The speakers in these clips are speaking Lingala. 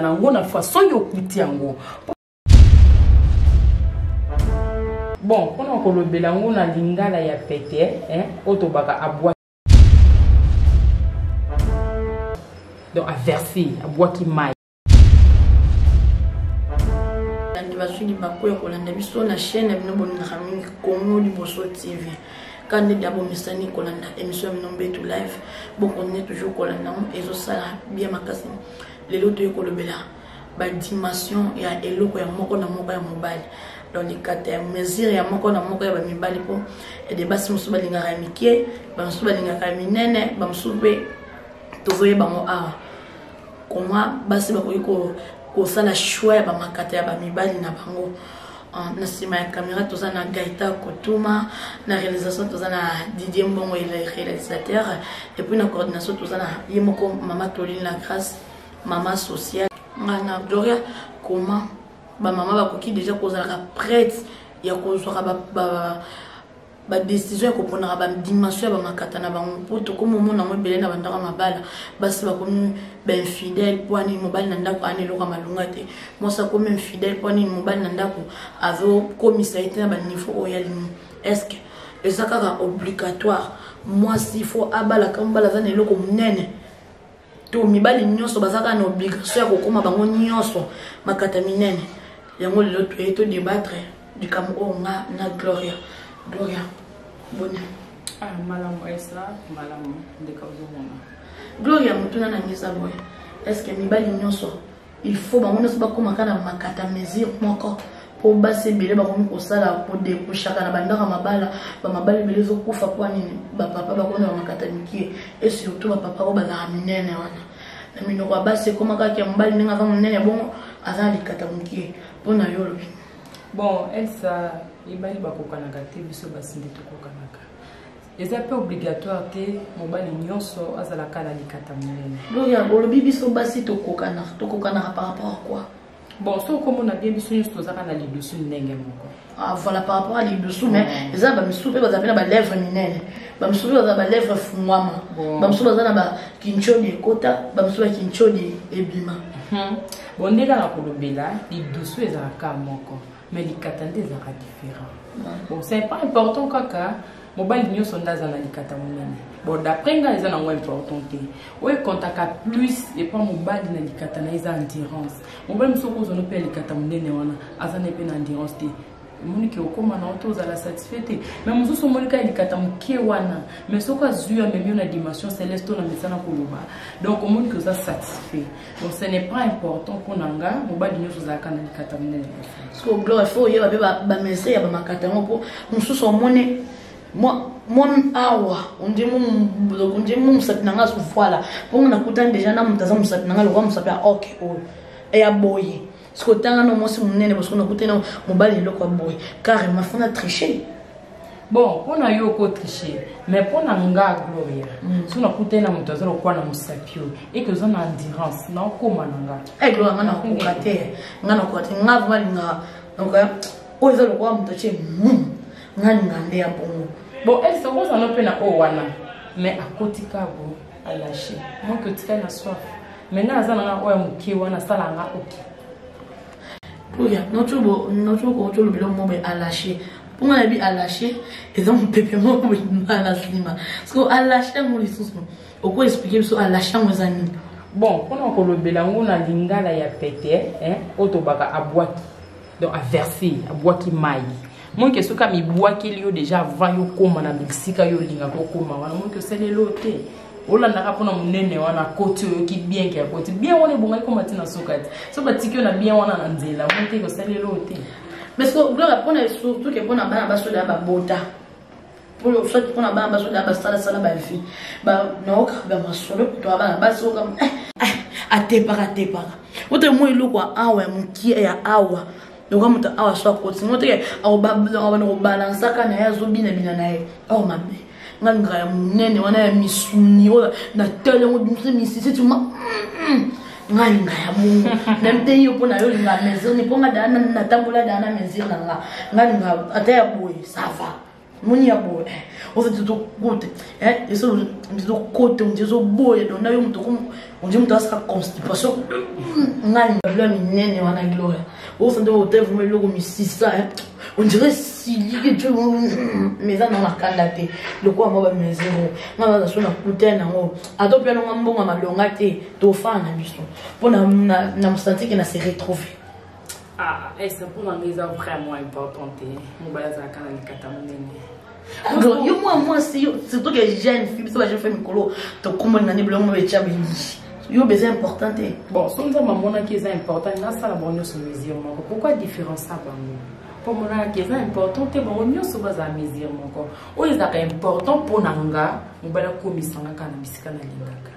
nango na façon yo kuti yango. Bon, on a kolobela ngo na lingala ya pete, otobaka abwa. Donc à verser, abwa ki mai. Basuli bakoya kolanda biso na chaîne bino boninga mingi Congo Liboso TV. Quand les d'abord misani kolanda émission Mbetu live, bon on est toujours kolanda ezo sala bien makasi. Lelo to kolobela ba dimension ya eloko ya moko na moko ya mobile. Dans les cas de mesure ya moko na moko ya ba mibali po et de basi musuba linga ka mikie, ba musuba linga ka minene, ba musube to voye ba mo a. Comment basi ba ko kosala choix ba makata ya ba mibali na bango na sima ya caméra toza na Gaïta Kotuma na réalisation toza na Didier Mbongo le réalisateur et puis na coordination toza na yemoko mama Toline la grâce mama sociale na Gloria comment ba mama ba koki déjà kozala prête ya kozwa ba décision ko pona ba dimension ba makata na bango poto ko momo na mobele na bandaka mabala basi ba komi ben fidèle poani mobile na ndako anelo ka malunga te mosa komi fidèle poani mobile na ndako azo komisa ite na ba niveau oyalini est-ce que ezaka obligatoire moi s'il faut abala kambala za neloko munene to mibali nyonso bazaka na obligation ya kokoma bango nyonso makata minene yango lelo to débattre du Cameroun na Gloria. Bonne. Malam esa, malam de kauzomona. Gloria mutuna na ngisa boy. Est-ce que mibali nyonso il faut ba ngona soba koma kana makata mesure moko po base bele ba komi kosala po de ko shaka na bandaka mabala ba mabali belezo kufa kwa nini ba papa ba kona makata mikie et surtout ba papa ko ba na minene wana. Na mino kwa base koma ka ke mbali ninga va munene bongo azali kata mikie pona yolo. Bon, Elsa, ibali bakokanaka te biso basindi tokokanaka. Eza pe obligatoire te mobali nyonso azalaka na likata munene. Gloria, bolobi biso basi tokokanaka par rapport à quoi? Bon, so comme on a bien biso nyonso tozaka na lidusu ndenge moko. Ah voilà par rapport à lidusu mais eza ba misupe bazapena ba lèvre minene. Ba misupe bazaba ba lèvre fumwama. Ba misupe bazana ba kinchodi ekota, ba misupe kinchodi ebima. Bon ndeka na kolobela lidusu ezalaka moko. Mais les katandés sont différents. Bon, c'est pas important kaka. Mobile news sont dans les katamounene. Bon, d'après nga, ils sont important. Oui, quand t'as plus et pas mobile dans les katana, ils ont endurance. Mobile nous sommes on peut les katamounene wana, azan épée endurance té. Moni ki okoma na auto za la satisfaite. Mais nous sommes molika les katamuke wana. Mais ce qu'on zua même une dimension céleste na mesana koloba. Donc on moni que ça satisfait. Donc ce n'est pas important pour nanga mobile news za kana les katamounene. So gloire faut y ba message ya ba makata moko. Nous sommes moné mon awa on dit mon satinanga sous voilà. Pour on a coutant déjà na mutaza musatinanga le comme ça OK oh. Et ya boye. Ce que tu as no mosi munene parce qu'on a coûté no mobile le quoi boy carrément on a triché. Bon, on a eu au tricher, mais pour nanga Gloria, si on a coûté na mutaza le quoi na musapio et que on a endurance, non comment nanga. Eh Gloria ngana ko kate, ngana ko kate ngava nga donc o ezalo kwa mutache ngani ngande ya bongo. Bon, elle se rose en open à Owana, mais à côté cabo à lâcher. Moi que tu as soif. Maintenant azana oya mukiwana sala nga ok. Oui, notre contrôle de l'homme est à lâcher. Pour moi, à lâcher, et donc, on peut pas à la slima. Parce qu'à lâcher, on les sous. Au quoi expliquer ça à lâcher mes amis? Bon, on a encore le bélango, on a lingala ya pété, otobaka à bois. Donc, à verser, à bois qui maille. Moi, que ce que mi bois qui lui déjà avant yo koma na Mexique, yo linga koma. Moi, que c'est les lotés. Ola ndaka pona munene wana koti ki bien ki akoti bien wone bonga ko matina sokati so batiki na bien wana na nzela monte ko salelo te mais so gloire pona surtout que pona bana baso da ba bota pour le fait pona bana baso da ba sala ba fi ba noka ba masolo to bana baso comme atepara ote mo iloko awa muki ya awa donc muta awa so koti mote awa ba no balance kana ya zobina bina nae oh mabe nganga ya munene wana ya misuni ola na tele ngo dumse misisi tu ma nganga ya mungu nemte yo pona yo linga maison ni ponga dana na tambola dana maison nga nganga ata ya boy ça va moni ya boye oza tito côté eso tito côté on dit zo boye donc na yo muto on dit muto asa constipation ngani problème nene wana gloria oza ndo hotel vous me logo mi sisa on dirait si tu mais ça non la canate le quoi moi ba me zéro ngaba za sona kutena ngo ato pia no ngambonga malonga te to fana biso pona na msanti que na se retrouver. Ah, et c'est pour une raison vraiment importante. Mon balaz à canal katamonene. Yo moi si surtout que jeune fille ça je fais mikolo to comment na neblo mo becha bindi. Yo besoin importante. Bon, son ça maman qui est important, na ça la bonne sur mesure. Pourquoi différence ça ba mo? Pour mon qui est important, te bon on sur base à mesure mon corps. O est important pour nanga, mon bala komisanga kana bisika na lingaka.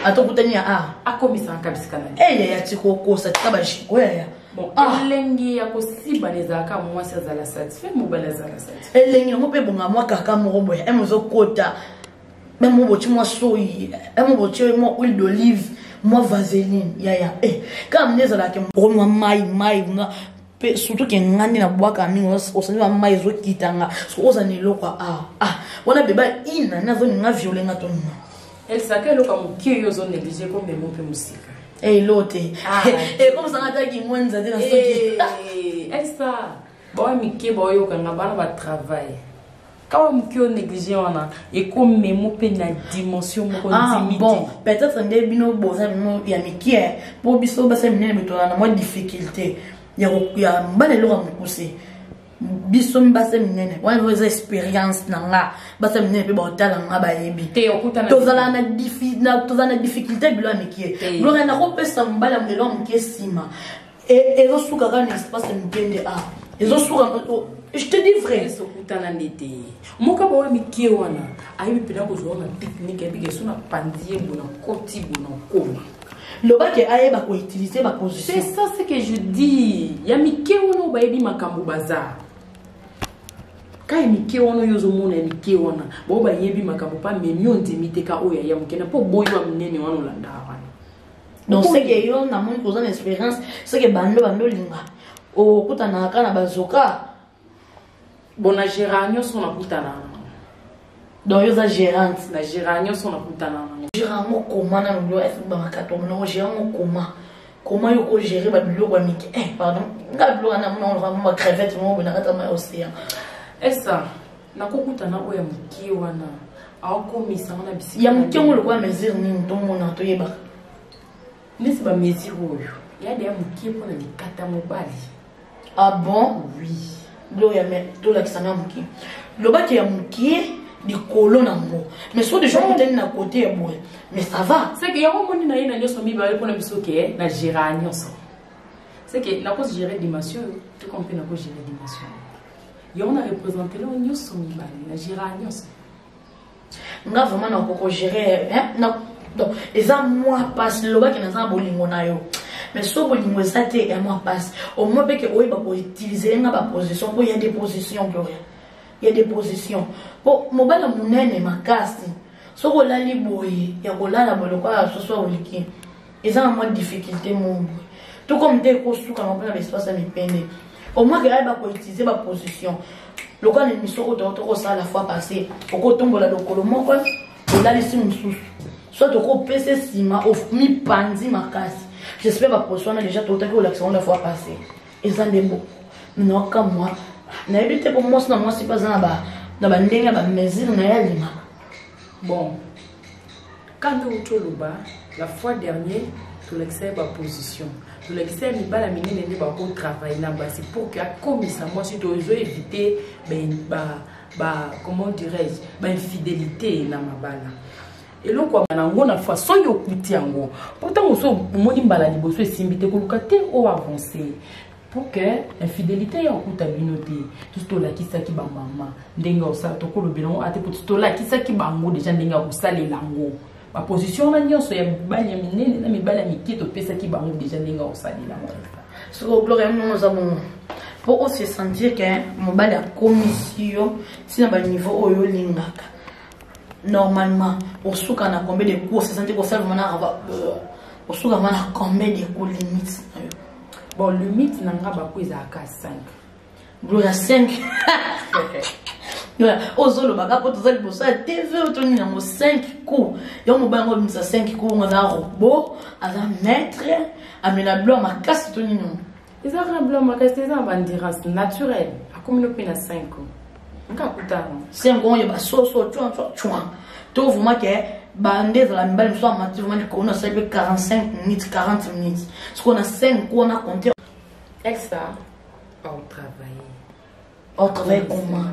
Ato kutania a komisanga kabisika na. Ya tiko ko sa tabashi. Ouais. Bon, elengi ya kosiba nezaka mwasi azala satisfait mobile azala satisfait. Elengi ngo pe bonga mwa kaka moko boye emozo kota. Même mo bochi mwa soyi, mo bochi mwa huile d'olive, mwa vaseline. Ya. Comme nezala ke mbo mwa mai nga pe surtout ke ngani na bwaka mingo osani wa mai zo kitanga. So ozani lokwa wana beba ina na zo nga violenga tonga. Elle saka loka mukio yo zo négliger comme mo pe musika. L'autre. Et comme ça, on a dit moins de elle ça. Bon, Mickey, boy, on a pas de travail. Quand on négligé, on a et comme mes mots peine la dimension bon, peut-être un des bino bosa il y a Mickey pour biso basa mine mais on a moins de difficulté. Il y a mal le ram poussé. Biso basa mine, on a vos expériences nanga basa mine pe botal nga ba yebi. Tozala na difficulté bilo Mickey. Lo na ko pesa mbala melo Mickey sima. Et zo suka ka na espace mpende Ezo suka je te dis vrai. Eso kutana ndete. Moka ba Mickey wana. Ayi pela ko zo na technique et puis na pandie bona koti bona koma. Le bac est aïe ba ko utiliser ma position. C'est ça ce que je dis. Ya Mickey wana ba yebi makambo bazar. Quand Mickey wana yozo mona Mickey wana. Ba ba yebi makambo pa memi on dimite ka oya ya mukena po boyo wa mnene wana landa wana. Donc c'est que yo na mon posant expérience, c'est que bando linga. O kutana kana bazoka. Bona géranyo son akutana. Donc yo za gérante, na géranyo son akutana. Gérango comment na lo est ba makato no gérango comment yo ko gérer ba bilo ba Mickey. Pardon. Nga bilo na mon vraiment crevette mo na kata ma océan. Et ça, na kokutana oya Mickey wana. Ako misanga na bisika. Ya Mickey ngo lo kwa mesure ni ntongo na to yeba. Nesi ba mesure oyo. Ya de Mickey pona likata mobali. Ah bon? Oui. Lo ya me to la kisanga Mickey. Lo ba ke ya Mickey di kolon nango. Mais soit des gens qui na côté ya boy. Mais ça va. C'est que ya moni na ina nyoso mi ba pona bisoke na gérer nyoso. C'est que na cause gérer dimension, tu comprends na cause gérer dimension. Ya on a représenté là nyoso mi ba na gérer nyoso. Nga vraiment na ko gérer na donc eza moi passe lo ba ke na za bolingo na yo. Mais so bolingo ça te et moi passe. Au moins que oyi ba ko utiliser nga ba position pour il y a des positions Gloria. Il y a des positions. Pour mobile munene makasi. So ko lali boye ya ko lala boloko ya so so oliki. Eza na moi difficulté mon. Tout comme te ko suka na pas l'espace à mipende. Au moins que ba ko utiliser ba position. Le cas l'émission ko ça la fois passée. Ko tombola dokolo moko o lali si mususu. Soit ko pese sima of mi panzi makasi. J'espère que position a déjà tout à fait l'action la fois passée. Et ça des mots. Non comme moi. Na évité pour moi c'est pas ça ba na ba ndenga ba mesure na ya lima. Bon. Quand nous toloba la fois dernière tu l'excès ba position. Tu l'excès mi ba la minene ne ba ko travailler na ba c'est pour que comme ça moi si tu veux éviter comment dirais-je ba infidélité na mabala. Et donc quoi na ngona façon yo kuti yango. Pourtant on so moni mbala liboso esimbite ko lukate o avancer. Pour que l'infidélité ya okuta binote tout la kisaki ba mama ndenga osala to ko lobelongo ate pour tout la kisaki bango déjà ndenga osala lango ba position na nyonso ya banya minene na mibala mikito pesa ki bango déjà ndenga osala lango ce que Gloria nous avons pour aussi sentir que mon bal a commission si na ba niveau oyo lingaka normalement au souka na combien de cours c'est sentir qu'on fait vraiment au souka na combien de cours limite. Bon, le mythe n'a pas pris à 5. Gloria 5. ozolo baka po tozali boso ya TV otoni nango 5 coups yo mobali ngo bimisa 5 coups ngo aza robot aza maître amena blanc makasi toni non eza ka blanc makasi eza bandurance naturelle akomi no pena 5 nkakutana 5 ans yeba soso chouan to vraiment que bande ezala mibali mosusu amati vraiment likolo asali mpe 45 minutes 40 minutes soki ona 5 coups on a compté exa au travail comment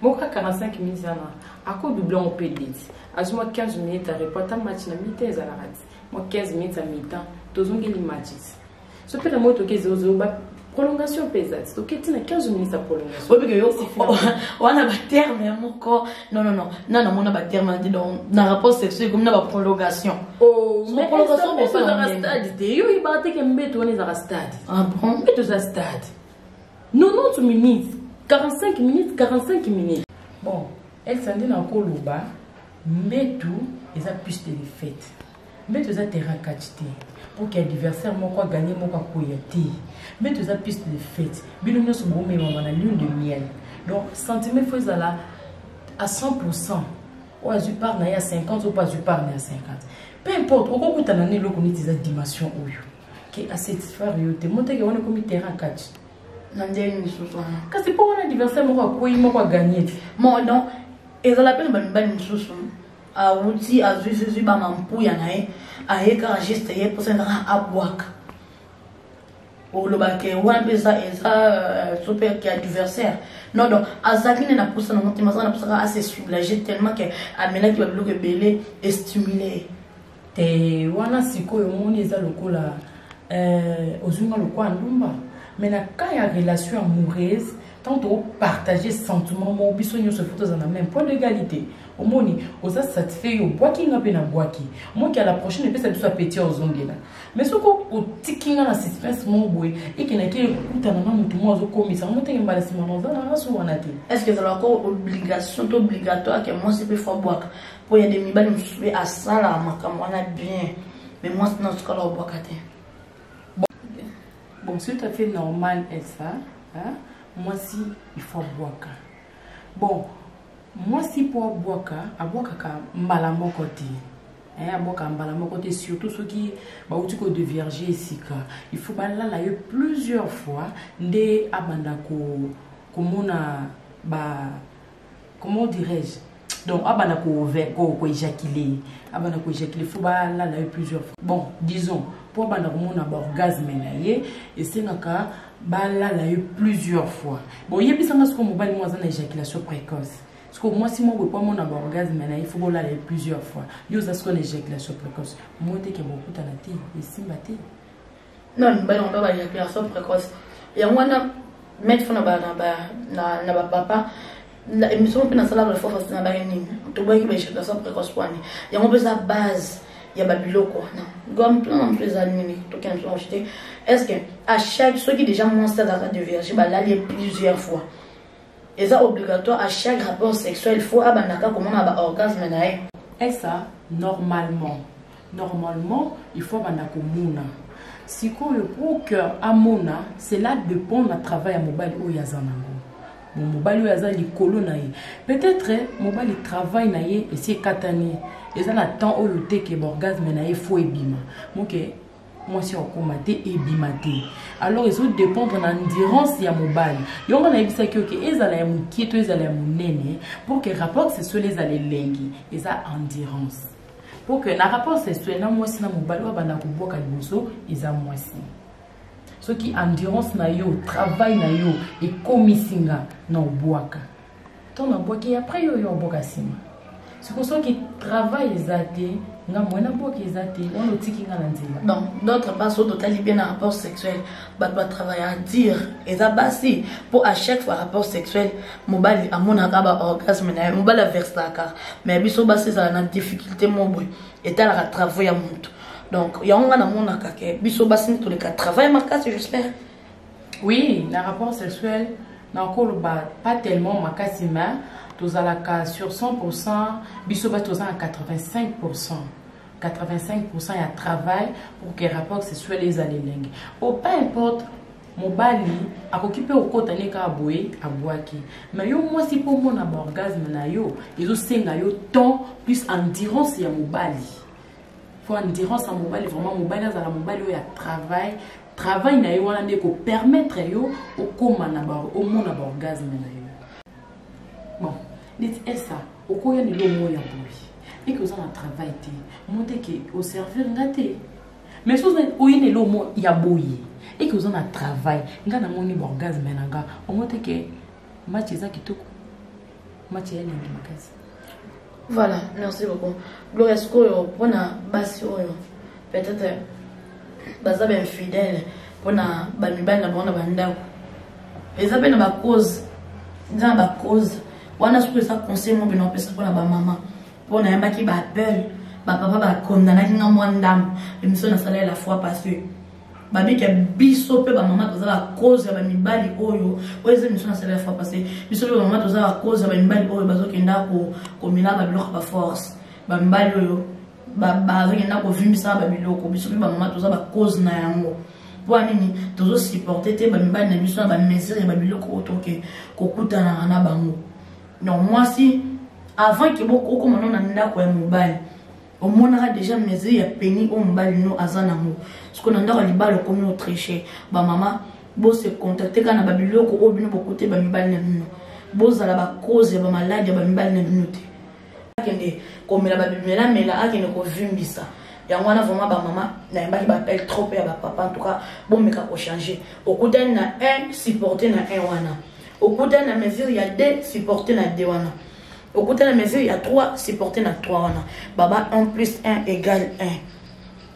moka 45 minutes ana akodouble en pédite azuma 15 minutes à répondre match na mi-temps ezalaka ti moi 15 minutes à mi-temps tozongeli match so mpe na moi toke 0-0 ba prolongation pesa toke tina 15 minutes à prolongation obi ke yo wana ba terme moko non na mona ba terme donc na rapport sexuel comme na ba prolongation mais prolongation pour ça dans stade te yo ibate ke mbeto on ezaka stade ah bon mbeto za stade 90 minutes 45 minutes. Bon, elle s'en dit encore le bas, mais tout, ils ont plus de fêtes. Mais tout ça terrain quantité. Pour qu'il y ait adversaire, moi quoi gagner, moi quoi coyoter. Mais tout ça plus de fêtes. Mais nous sommes bon, mais on a lune de miel. Donc, sentiment faut là à 100%. Ou à du par à 50 ou pas du par à 50. Peu importe, au coup tu as une dimension où qui est assez satisfaire, tu montres qu'on est comme terrain quantité. Kasi pour un adversaire moi gagner moi non et ça l'appelle ben misusu a outi a zuzu ba mampu ya nae a eka registre ye pour ça a boaka o lo ba ke wa pesa eza super qui adversaire non donc azakine na poussa na montima na poussa assez soulagé tellement que amena qui va bloquer belé et stimuler te wana sikoyo moni eza lokola ozunga lokwa ndumba. Mais quand il y a une relation amoureuse, tant on partager sentiments, mon bisogno se fout dans la même point d'égalité. Au moins, on ça satisfait au bois qui n'a pas na bois qui. Moi qui à la prochaine épisode soit petit aux ongles là. Mais ce qu'on au ticking à la suspense mon boy et qui n'a qu'à écouter un moment tout moi au commis ça monte un balancement dans la race ou on a été. Est-ce que c'est encore obligation obligatoire que moi c'est plus fort bois pour y a des mibali me soulever à ça là ma camarade bien. Mais moi c'est dans ce cas là au bois caté. Bon, c'est tout à fait normal, Elsa. Hein? Moi, si, il faut boire. Bon, moi, si pour boire, à boire, à mon côté. À boire, à mon côté, surtout ceux qui ont de vierge ici. Il faut là, plusieurs fois, des abandako, comment dirais-je? Donc, abandako éjaculé. Abandako éjaculé, il faut là, plusieurs fois. Bon, disons. Pour que mon orgasme et c'est plusieurs fois. Bon, il y a que mobile moi une éjaculation précoce. Parce que moi si moi pas mon orgasme il faut là plusieurs fois. Il y a ce qu'on éjaculation précoce. Moi dès que beaucoup à la télé et si maté. Non, on pas éjaculation précoce. Et moi na mettre na papa la émission que na sala la fois na ba nini. To ba ki éjaculation précoce pour ni. Il y a besoin base. Il y a biloko comme plein de amis qui ont acheté. Est-ce que à chaque ceux qui déjà montré la de vierge là il y a plusieurs fois et ça obligatoire à chaque rapport sexuel il faut abanaka comment on a orgasme nae et ça normalement il faut abanaka mona si quoi le pour que amona c'est là dépend à travail à mobile ou yazanango mon mobile ou yazan likolo nae peut-être mobile travail nae et c'est katani. Et ça, temps où le thé qui est orgasme, il faut ebima. Donc, moi, si on comate, ebimate. Alors, il faut dépendre de l'endurance de mobile. Il y a un ça que ils allaient mon kito, ils allaient mon néné, pour que le rapport sexuel les allait lengi. Et ça, endurance. Pour que le rapport sexuel, moi, si na mobile, ou abana kubo kaliboso, ils ont moi si. Ce qui endurance na yo, travail na yo, et komisinga na boaka. Ton boaki après yo yo boka sima. C'est pour ça qu'ils travaillent les athées, non, d'autres personnes totalement bien un rapport sexuel, doit travailler à dire et ça bassi pour à chaque fois rapport sexuel, mobile à mon orgasme, mobile verse d'accord, mais biso bassi ça a une difficulté mon bruit et t'as la travail à monte. Donc il y a un gars mon akake, biso bassi tous les cas travail ma casse j'espère. Oui, le rapport sexuel n'a encore pas tellement ma casse sur 100%, biso à 85%. 85% il y a travail pour que les rapports sexuels les allés. Oh, peu importe mobali akokipe okota neka aboye abwaki mais yo moi si pour mon orgasme na yo ezo senga yo temps plus endurance ya mobali faut endurance à mobali vraiment mobali azala mobali ya travail na yo wana ndeko permettre yo okoma na ba omona ba orgasme na yo bon dit ça okoya ni lo moya boye et que ça na travail te monte que au servir ngate mais chose oyene lo mo ya boye et que vous en a travail nga na moni orgasme nanga on monte que match za kitoko match ya ni makasi. Voilà, merci beaucoup. Gloria Skoyo pona basi oyo peut-être baza ben fidèle pona ba mibali na bona bandako eza pe na ba cause dans ba cause wana siko ça conseil mo bino pesa pona ba mama pona yamba ki ba appel ba papa ba condamna ki nga mwandam émission na salaire la fois passée babi ke biso pe ba mama toza la cause ya ba mibali oyo oyo émission na salaire la fois passée biso pe ba mama toza la cause ya ba mibali oyo bazo kenda ko mina ba biloko ba force ba mibali oyo ba kenda ko vimisa ba biloko biso pe ba mama toza ba cause na yango pour nini tozo supporter te ba mibali na biso ba mesure ba biloko otoke kokutana na bango. Non moi si avant que beaucoup comme on a ndako ya mobali au moins on a déjà mesure ya peni o mobali no azana mo ce qu'on a ndako libalo comme no tricher ba mama bo se contacter kana ba biloko o bino bokote ba mibali na bino bo za la ba cause ya ba maladie ya ba mibali na bino te akende komela ba bimela mela akende ko vimbisa ya wana vraiment ba mama na yamba ki ba appel trop ya ba papa en tout cas bon meka ko changer au kutani na un supporter na un wana au kutani na mesure ya 2 supporter na 2 wana au côté de la mesure il y a 3 supporter na 3 wana baba 1 plus 1 égale 1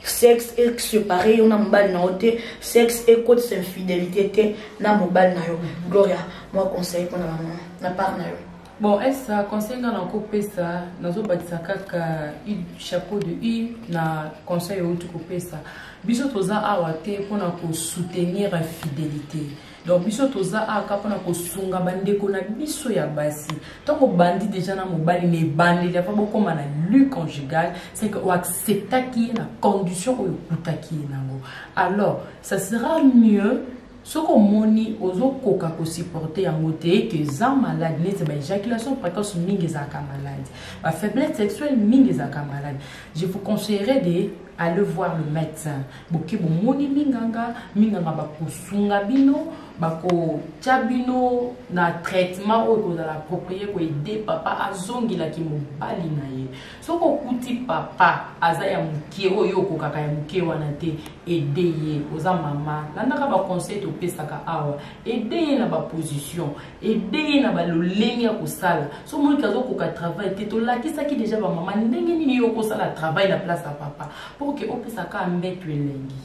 sexe est séparé on a mobile na côté sexe et côté c'est infidélité te na mobile na yo Gloria moi conseil pour na maman na part na yo bon ça conseil na couper ça nazo batisa kaka chapeau de u na conseil au tout couper ça biso toza awate pour na ko soutenir fidélité. Donc biso toza aka pona ko sunga bandeko na biso ya basi donc bandi déjà na mobali ne bandi la fa boko mana lu conjugal c'est que o accepta qui est la condition o puta qui nango alors ça sera mieux ce qu'on moni ozo koka ko supporter yango te que za malade ne ba éjaculation précoce mingi za ka malade ba faiblesse sexuelle mingi za ka malade je vous conseillerais de aller voir le médecin boki bo moni minganga ba kusunga bino bako chabino na traitement o ko la approprié ko aider papa azongi la ki mobali na ye soko kuti papa azaya mukie oyo ko kaka ya mukie wana te aider ye oza mama nandaka ba conseil to pesaka awa aider ye na ba position aider ye na ba lolenge ya ko sala so mo kazo ko ka travail te to lakisa ki déjà ba mama ndenge nini yo ko sala travail la place à papa pour que o pesaka mbetu elengi.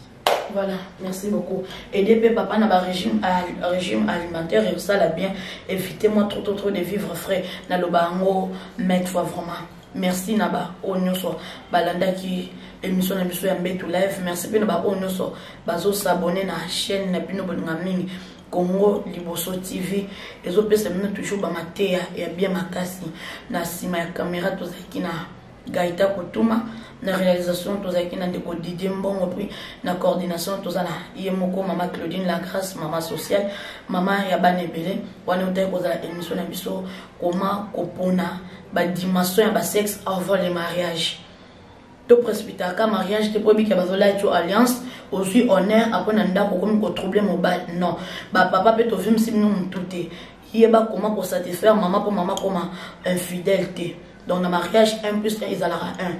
Voilà, merci beaucoup. Aider papa dans le régime alimentaire et ça l'a bien. Évitez-moi trop de vivre frais. Dans le bango, mettre vraiment. Merci Naba, Onyoso, Balanda qui émission de l'émission Mbetu Live. Merci Naba Onyoso, Bazo s'abonner à la chaîne Napino Bongaming. Congo Liboso TV les autres personnes toujours bamatea et bien makasi na sima ya caméra tozaki na Gaïta Kotuma na réalisation tozaki na ndeko Didier Mbongo puis na coordination tozana yemoko mama Claudine Lagrasse mama sociale mama ya banebele wana utaki kozala émission na biso comment kopona ba dimension ya ba sexe avant le mariage to presbytaka mariage te probi ke bazola eto alliance aussi honneur après na ndako comme ko trouble mobile non ba papa peut to vim simno mutute yeba comment pour satisfaire maman pour maman comme infidélité. Donc, dans le mariage, 1 plus 1, ils allaient à 1.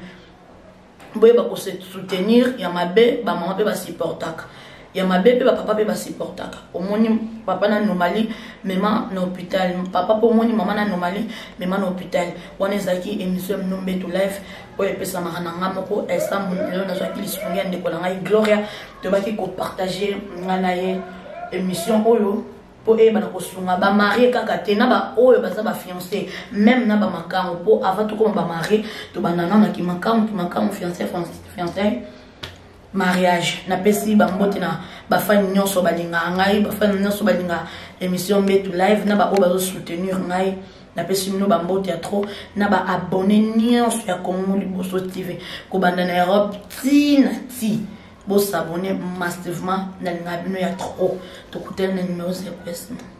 Vous pouvez se soutenir, il y a ma bébé, ma maman peut supporter. Il y a ma bébé, ma papa peut supporter. Au moins, papa n'a normali, maman n'a hôpital. Papa pour moi, maman n'a normali, maman n'a hôpital. On est aquí, émission Mbetu Live. Pour les personnes qui ont un peu, elles sont en Gloria, tu vas partager l'émission. Po e bana kosunga ba marié kaka te na ba oyo baza ba fiancé même na ba makango po avant tout comme ba marié to banana na ki makango fiancé mariage na pesi ba mbote na ba fani nyonso ba linga ngai ba fani nyonso ba linga émission Mbetu Live na ba o bazo soutenir ngai na pesi mino ba mbote ya trop na ba abonné nyonso ya Congo Liboso TV ko banda na Europe ti vous s'abonner massivement dans le numéro 3 de numéro 5.